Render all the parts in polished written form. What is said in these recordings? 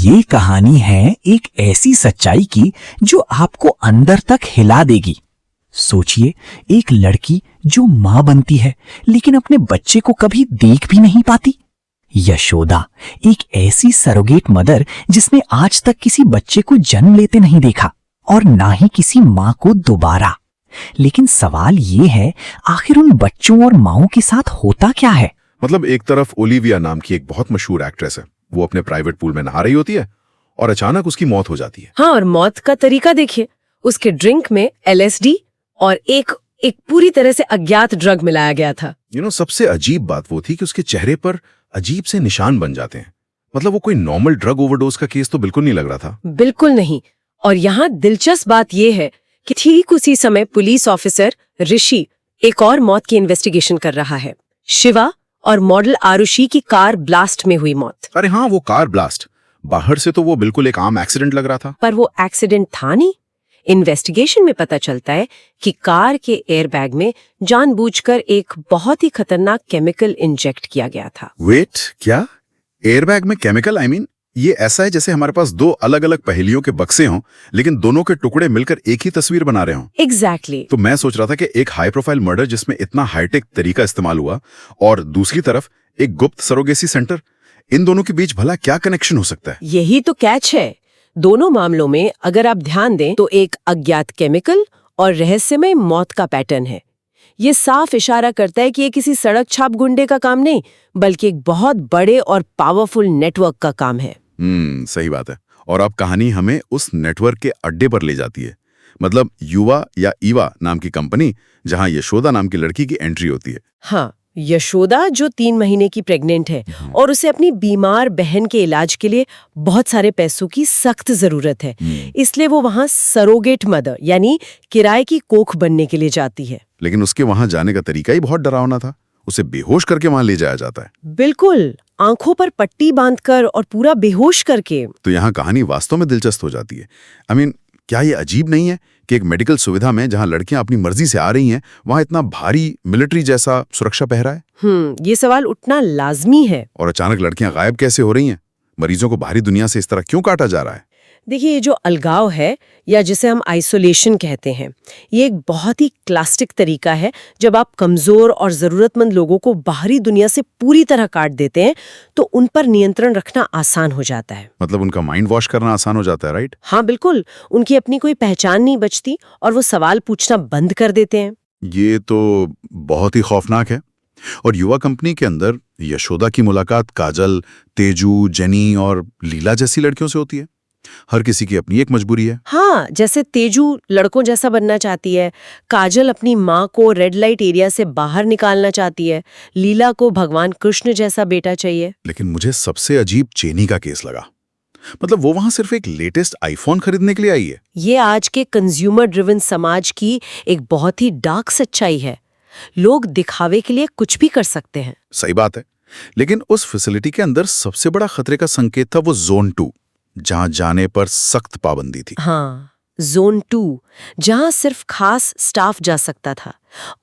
ये कहानी है एक ऐसी सच्चाई की जो आपको अंदर तक हिला देगी। सोचिए, एक लड़की जो मां बनती है लेकिन अपने बच्चे को कभी देख भी नहीं पाती। यशोदा एक ऐसी सरोगेट मदर जिसने आज तक किसी बच्चे को जन्म लेते नहीं देखा और ना ही किसी मां को दोबारा। लेकिन सवाल ये है, आखिर उन बच्चों और माओं के साथ होता क्या है? मतलब एक तरफ ओलिविया नाम की एक बहुत मशहूर एक्ट्रेस है, वो अपने प्राइवेट पूल में नहा रही होती है और अचानक उसकी मौत हो जाती है। हाँ, और मौत का तरीका देखिए, उसके ड्रिंक में LSD और एक पूरी तरह से अज्ञात ड्रग मिलाया गया था। सबसे अजीब बात वो थी कि उसके चेहरे पर अजीब से निशान बन जाते हैं। मतलब वो कोई नॉर्मल ड्रग ओवरडोज का केस तो बिल्कुल नहीं लग रहा था। बिल्कुल नहीं। और यहाँ दिलचस्प बात यह है कि ठीक उसी समय पुलिस ऑफिसर ऋषि एक और मौत की इन्वेस्टिगेशन कर रहा है। शिवा और मॉडल आरुषि की कार ब्लास्ट में हुई मौत। अरे हाँ, वो कार ब्लास्ट, बाहर से तो वो बिल्कुल एक आम एक्सीडेंट लग रहा था, पर वो एक्सीडेंट था नहीं। इन्वेस्टिगेशन में पता चलता है कि कार के एयरबैग में जानबूझकर एक बहुत ही खतरनाक केमिकल इंजेक्ट किया गया था। वेट, क्या एयरबैग में केमिकल? ये ऐसा है जैसे हमारे पास दो अलग अलग पहेलियों के बक्से हों, लेकिन दोनों के टुकड़े मिलकर एक ही तस्वीर बना रहे हों। एग्जैक्टली। तो मैं सोच रहा था कि एक हाई प्रोफाइल मर्डर जिसमें इतना हाईटेक तरीका इस्तेमाल हुआ और दूसरी तरफ एक गुप्त सरोगेसी सेंटर, इन दोनों के बीच भला क्या कनेक्शन हो सकता है? यही तो कैच है। दोनों मामलों में अगर आप ध्यान दें तो एक अज्ञात केमिकल और रहस्यमय मौत का पैटर्न है। ये साफ इशारा करता है कि ये किसी सड़क छाप गुंडे का काम नहीं, बल्कि एक बहुत बड़े और पावरफुल नेटवर्क का काम है। सही बात है। और अब कहानी हमें उस नेटवर्क के अड्डे पर ले जाती है। मतलब युवा या ईवा नाम की कंपनी, जहां यशोदा नाम की लड़की की एंट्री होती है। हाँ, यशोदा जो 3 महीने की प्रेग्नेंट है और उसे अपनी बीमार बहन के इलाज के लिए बहुत सारे पैसों की सख्त जरूरत है। इसलिए वो वहाँ सरोगेट मदर यानी किराए की कोख बनने के लिए जाती है। लेकिन उसके वहां जाने का तरीका ही बहुत डरावना था। उसे बेहोश करके वहां ले जाया जाता है। बिल्कुल, आंखों पर पट्टी बांधकर और पूरा बेहोश करके। तो यहाँ कहानी वास्तव में दिलचस्प हो जाती है। क्या ये अजीब नहीं है कि एक मेडिकल सुविधा में जहां लड़कियां अपनी मर्जी से आ रही हैं, वहां इतना भारी मिलिट्री जैसा सुरक्षा पहरा है? ये सवाल उठना लाजमी है। और अचानक लड़कियां गायब कैसे हो रही हैं? मरीजों को बाहरी दुनिया से इस तरह क्यों काटा जा रहा है? देखिए, ये जो अलगाव है या जिसे हम आइसोलेशन कहते हैं, ये एक बहुत ही क्लासिक तरीका है। जब आप कमजोर और जरूरतमंद लोगों को बाहरी दुनिया से पूरी तरह काट देते हैं तो उन पर नियंत्रण रखना आसान हो जाता है। मतलब उनका माइंड वॉश करना आसान हो जाता है, राइट? हाँ बिल्कुल, उनकी अपनी कोई पहचान नहीं बचती और वो सवाल पूछना बंद कर देते हैं। ये तो बहुत ही खौफनाक है। और युवा कंपनी के अंदर यशोदा की मुलाकात काजल, तेजू, जेनी और लीला जैसी लड़कियों से होती है। हर किसी की अपनी एक मजबूरी है। हाँ, जैसे तेजू लड़कों जैसा बनना चाहती है, काजल अपनी माँ को रेड लाइट एरिया से बाहर निकालना चाहती है, लीला को भगवान कृष्ण जैसा बेटा चाहिए। लेकिन मुझे सबसे अजीब चेनी का केस लगा। मतलब वो वहां सिर्फ एक लेटेस्ट आईफोन खरीदने के लिए आई है। ये आज के कंज्यूमर ड्रिवन समाज की एक बहुत ही डार्क सच्चाई है। लोग दिखावे के लिए कुछ भी कर सकते हैं। सही बात है। लेकिन उस फैसिलिटी के अंदर सबसे बड़ा खतरे का संकेत था वो जोन 2, जहां जाने पर सख्त पाबंदी थी। हाँ, जोन 2, जहां सिर्फ खास स्टाफ जा सकता था।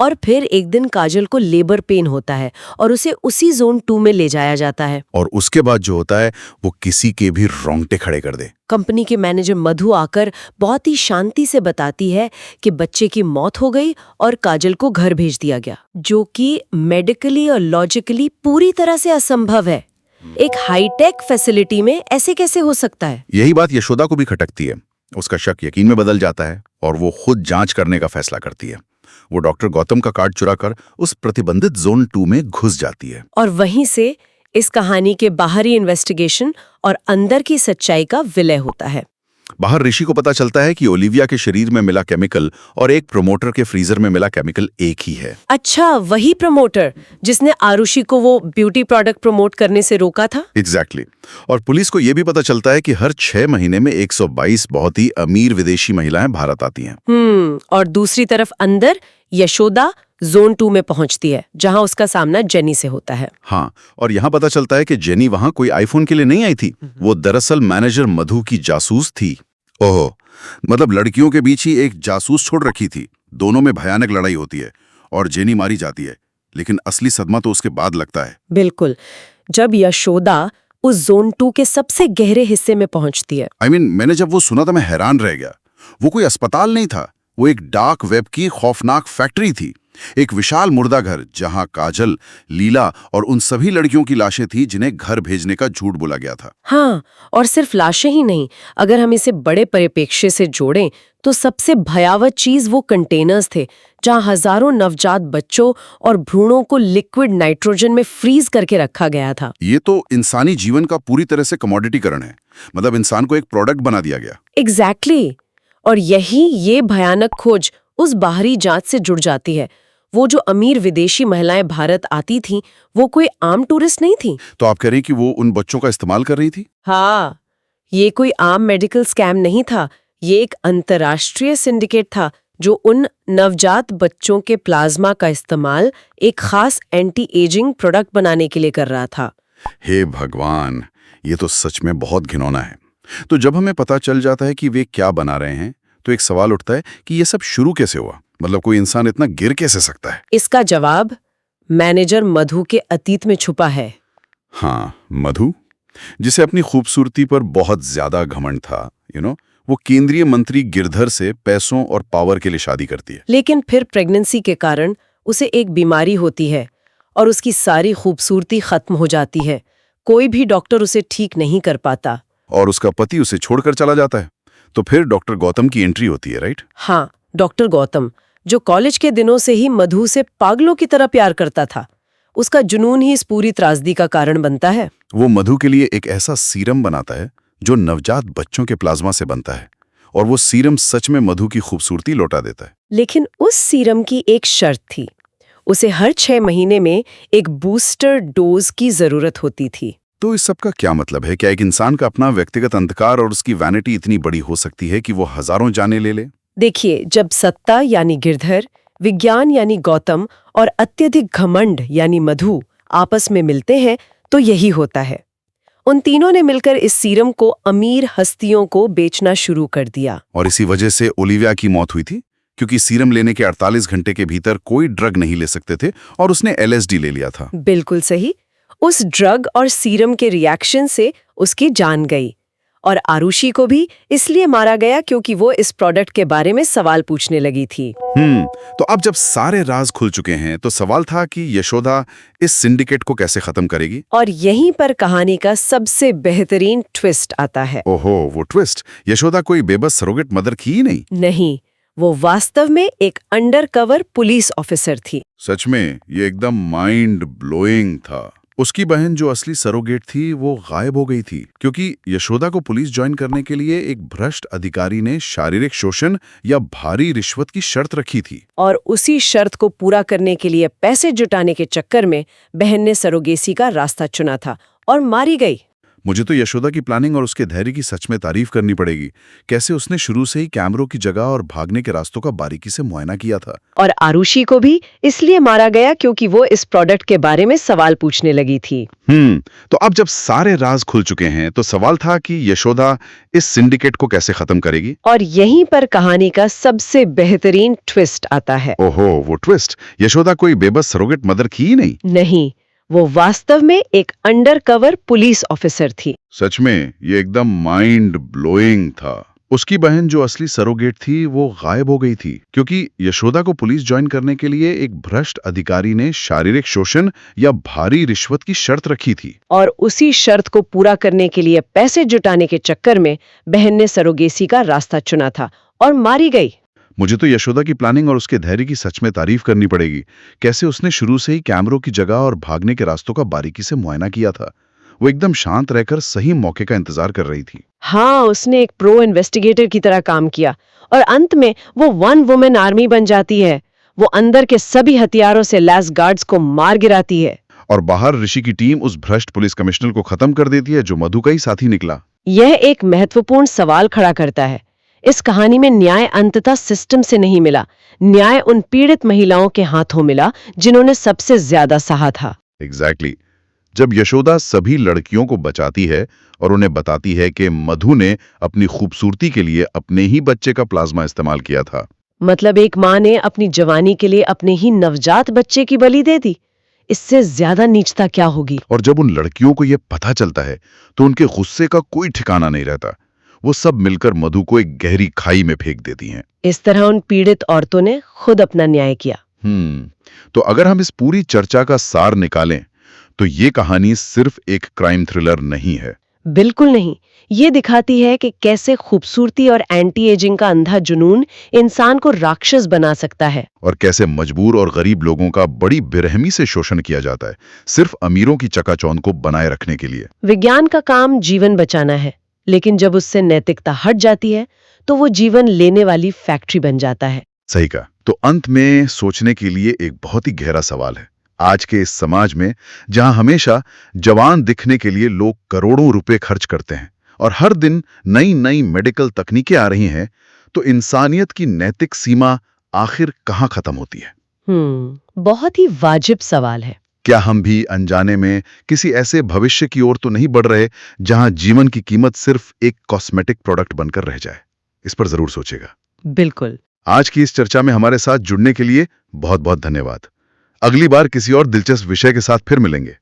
और फिर एक दिन काजल को लेबर पेन होता है और उसे उसी जोन 2 में ले जाया जाता है। और उसके बाद जो होता है वो किसी के भी रोंगटे खड़े कर दे। कंपनी के मैनेजर मधु आकर बहुत ही शांति से बताती है कि बच्चे की मौत हो गई और काजल को घर भेज दिया गया, जो कि मेडिकली और लॉजिकली पूरी तरह से असंभव है। एक हाईटेक फैसिलिटी में ऐसे कैसे हो सकता है? यही बात यशोदा को भी खटकती है। उसका शक यकीन में बदल जाता है और वो खुद जांच करने का फैसला करती है। वो डॉक्टर गौतम का कार्ड चुराकर उस प्रतिबंधित जोन 2 में घुस जाती है। और वहीं से इस कहानी के बाहरी इन्वेस्टिगेशन और अंदर की सच्चाई का विलय होता है। बाहर ऋषि को पता चलता है कि ओलिविया के शरीर में मिला केमिकल और एक प्रमोटर के फ्रीजर में मिला केमिकल एक ही है। अच्छा, वही प्रमोटर जिसने आरुषि को वो ब्यूटी प्रोडक्ट प्रमोट करने से रोका था। एग्जैक्टली। और पुलिस को यह भी पता चलता है कि हर 6 महीने में 122 बहुत ही अमीर विदेशी महिलाएं भारत आती हैं। और दूसरी तरफ अंदर यशोदा जोन 2 में पहुंचती है, जहां उसका सामना जेनी से होता है। हाँ, और यहाँ पता चलता है कि जेनी वहां कोई आईफोन के लिए नहीं आई थी। वो दरअसल मैनेजर मधु की जासूस थी। ओहो, मतलब लड़कियों के बीच ही एक जासूस छोड़ रखी थी। दोनों में भयानक लड़ाई होती है और जेनी मारी जाती है, लेकिन असली सदमा तो उसके बाद लगता है। बिल्कुल, जब यशोदा उस जोन 2 के सबसे गहरे हिस्से में पहुंचती है। मैंने जब वो सुना था मैं हैरान रह गया। वो कोई अस्पताल नहीं था, वो एक डार्क वेब की खौफनाक फैक्ट्री थी। एक विशाल मुर्दा घर जहां काजल, लीला और उन सभी लड़कियों की लाशें थी जिन्हें घर भेजने का झूठ बोला गया था। हाँ, और सिर्फ लाशें ही नहीं, अगर हम इसे बड़े परिप्रेक्ष्य से जोड़ें तो सबसे भयावह चीज वो कंटेनर्स थे जहां हजारों नवजात बच्चों और भ्रूणों को लिक्विड नाइट्रोजन में फ्रीज करके रखा गया था। ये तो इंसानी जीवन का पूरी तरह से कमोडिटीकरण है। मतलब इंसान को एक प्रोडक्ट बना दिया गया। एग्जैक्टली। और ये भयानक खोज उस बाहरी जांच से जुड़ जाती है। वो जो अमीर विदेशी महिलाएं भारत आती थीं, वो कोई आम टूरिस्ट नहीं थी। तो आप कह रही कि वो उन बच्चों का इस्तेमाल कर रही थी? हाँ, ये कोई आम मेडिकल स्कैम नहीं था। ये एक अंतर्राष्ट्रीय सिंडिकेट था जो उन नवजात बच्चों के प्लाज्मा का इस्तेमाल एक खास एंटी एजिंग प्रोडक्ट बनाने के लिए कर रहा था। हे भगवान, ये तो सच में बहुत घिनौना है। तो जब हमें पता चल जाता है कि वे क्या बना रहे हैं, तो एक सवाल उठता है कि ये सब शुरू कैसे हुआ? मतलब कोई इंसान इतना गिर कैसे सकता है? इसका जवाब मैनेजर मधु के अतीत में छुपा है। हाँ, मधु, जिसे अपनी खूबसूरती पर बहुत ज्यादा घमंड था। वो केंद्रीय मंत्री गिरधर से पैसों और पावर के लिए शादी करती है। लेकिन फिर प्रेगनेंसी के कारण उसे एक बीमारी होती है और उसकी सारी खूबसूरती खत्म हो जाती है। कोई भी डॉक्टर उसे ठीक नहीं कर पाता और उसका पति उसे छोड़कर चला जाता है। तो फिर डॉक्टर गौतम की एंट्री होती है, राइट? हाँ, डॉक्टर गौतम, जो कॉलेज के दिनों से ही मधु से पागलों की तरह प्यार करता था। उसका जुनून ही इस पूरी त्रासदी का कारण बनता है। वो मधु के लिए एक ऐसा सीरम बनाता है जो नवजात बच्चों के प्लाज्मा से बनता है, और वो सीरम सच में मधु की खूबसूरती लौटा देता है। लेकिन उस सीरम की एक शर्त थी। उसे हर 6 महीने में एक बूस्टर डोज की जरूरत होती थी। तो इस सब का क्या मतलब है? क्या एक इंसान का अपना व्यक्तिगत अंधकार और उसकी वैनिटी इतनी बड़ी हो सकती है कि वो हजारों जाने ले ले? देखिए, जब सत्ता यानी गिरधर, विज्ञान यानी गौतम और अत्यधिक घमंड यानी मधु आपस में मिलते हैं तो यही होता है। उन तीनों ने मिलकर इस सीरम को अमीर हस्तियों को बेचना शुरू कर दिया। और इसी वजह से ओलिविया की मौत हुई थी, क्योंकि सीरम लेने के 48 घंटे के भीतर कोई ड्रग नहीं ले सकते थे और उसने LSD ले लिया था। बिल्कुल सही। उस ड्रग और सीरम के रिएक्शन से उसकी जान गई। और आरुषि को भी इसलिए मारा गया क्योंकि वो इस प्रोडक्ट के बारे में सवाल पूछने लगी थी। तो अब जब सारे राज खुल चुके हैं तो सवाल था कि यशोदा इस सिंडिकेट को कैसे खत्म करेगी? और यहीं पर कहानी का सबसे बेहतरीन ट्विस्ट आता है। ओहो, वो ट्विस्ट! यशोदा कोई बेबस सरोगेट मदर थी ही नहीं, वो वास्तव में एक अंडरकवर पुलिस ऑफिसर थी। सच में ये एकदम माइंड ब्लोइंग था। उसकी बहन जो असली सरोगेट थी वो गायब हो गई थी, क्योंकि यशोदा को पुलिस ज्वाइन करने के लिए एक भ्रष्ट अधिकारी ने शारीरिक शोषण या भारी रिश्वत की शर्त रखी थी। और उसी शर्त को पूरा करने के लिए पैसे जुटाने के चक्कर में बहन ने सरोगेसी का रास्ता चुना था और मारी गई। मुझे तो यशोदा की प्लानिंग और उसके धैर्य की सच में तारीफ करनी पड़ेगी। कैसे उसने शुरू से ही कैमरों की जगह और भागने के रास्तों का बारीकी से मुआयना किया था। और आरुषि को भी इसलिए मारा गया क्योंकि वो इस प्रोडक्ट के बारे में सवाल पूछने लगी थी। तो अब जब सारे राज खुल चुके हैं तो सवाल था कि यशोदा इस सिंडिकेट को कैसे खत्म करेगी? और यहीं पर कहानी का सबसे बेहतरीन ट्विस्ट आता है। ओहो, वो ट्विस्ट! यशोदा कोई बेबस सरोगेट मदर थी ही नहीं, वो वास्तव में एक अंडरकवर पुलिस ऑफिसर थी। सच में ये एकदम माइंड ब्लोइंग था। उसकी बहन जो असली सरोगेट थी वो गायब हो गई थी, क्योंकि यशोदा को पुलिस ज्वाइन करने के लिए एक भ्रष्ट अधिकारी ने शारीरिक शोषण या भारी रिश्वत की शर्त रखी थी। और उसी शर्त को पूरा करने के लिए पैसे जुटाने के चक्कर में बहन ने सरोगेसी का रास्ता चुना था और मारी गई। मुझे तो यशोदा की प्लानिंग और उसके धैर्य की सच में तारीफ करनी पड़ेगी। कैसे उसने शुरू से ही कैमरों की जगह और भागने के रास्तों का बारीकी से मुआयना किया था। वो एकदम शांत रहकर सही मौके का इंतजार कर रही थी। हाँ, उसने एक प्रो इन्वेस्टिगेटर की तरह काम किया और अंत में वो 1 वुमेन आर्मी बन जाती है। वो अंदर के सभी हथियारों से लैस गार्ड्स को मार गिराती है। और बाहर ऋषि की टीम उस भ्रष्ट पुलिस कमिश्नर को खत्म कर देती है जो मधु का ही साथी निकला। यह एक महत्वपूर्ण सवाल खड़ा करता है। इस कहानी में न्याय अंततः सिस्टम से नहीं मिला, न्याय उन पीड़ित महिलाओं के हाथों मिला जिन्होंने सबसे ज्यादा सहा था। एग्जैक्टली। जब यशोदा सभी लड़कियों को बचाती है और उन्हें बताती है कि मधु ने अपनी खूबसूरती के लिए अपने ही बच्चे का प्लाज्मा इस्तेमाल किया था। मतलब एक माँ ने अपनी जवानी के लिए अपने ही नवजात बच्चे की बलि दे दी। इससे ज्यादा नीचता क्या होगी। और जब उन लड़कियों को यह पता चलता है तो उनके गुस्से का कोई ठिकाना नहीं रहता। वो सब मिलकर मधु को एक गहरी खाई में फेंक देती हैं। इस तरह उन पीड़ित औरतों ने खुद अपना न्याय किया। तो अगर हम इस पूरी चर्चा का सार निकालें तो ये कहानी सिर्फ एक क्राइम थ्रिलर नहीं है। बिल्कुल नहीं, ये दिखाती है कि कैसे खूबसूरती और एंटी एजिंग का अंधा जुनून इंसान को राक्षस बना सकता है, और कैसे मजबूर और गरीब लोगों का बड़ी बेरहमी से शोषण किया जाता है, सिर्फ अमीरों की चकाचौंध को बनाए रखने के लिए। विज्ञान का काम जीवन बचाना है, लेकिन जब उससे नैतिकता हट जाती है तो वो जीवन लेने वाली फैक्ट्री बन जाता है। सही कहा। तो अंत में सोचने के लिए एक बहुत ही गहरा सवाल है। आज के इस समाज में जहां हमेशा जवान दिखने के लिए लोग करोड़ों रुपए खर्च करते हैं और हर दिन नई नई मेडिकल तकनीकें आ रही हैं, तो इंसानियत की नैतिक सीमा आखिर कहां खत्म होती है? बहुत ही वाजिब सवाल है। क्या हम भी अनजाने में किसी ऐसे भविष्य की ओर तो नहीं बढ़ रहे जहां जीवन की कीमत सिर्फ एक कॉस्मेटिक प्रोडक्ट बनकर रह जाए? इस पर जरूर सोचेगा। बिल्कुल। आज की इस चर्चा में हमारे साथ जुड़ने के लिए बहुत बहुत धन्यवाद। अगली बार किसी और दिलचस्प विषय के साथ फिर मिलेंगे।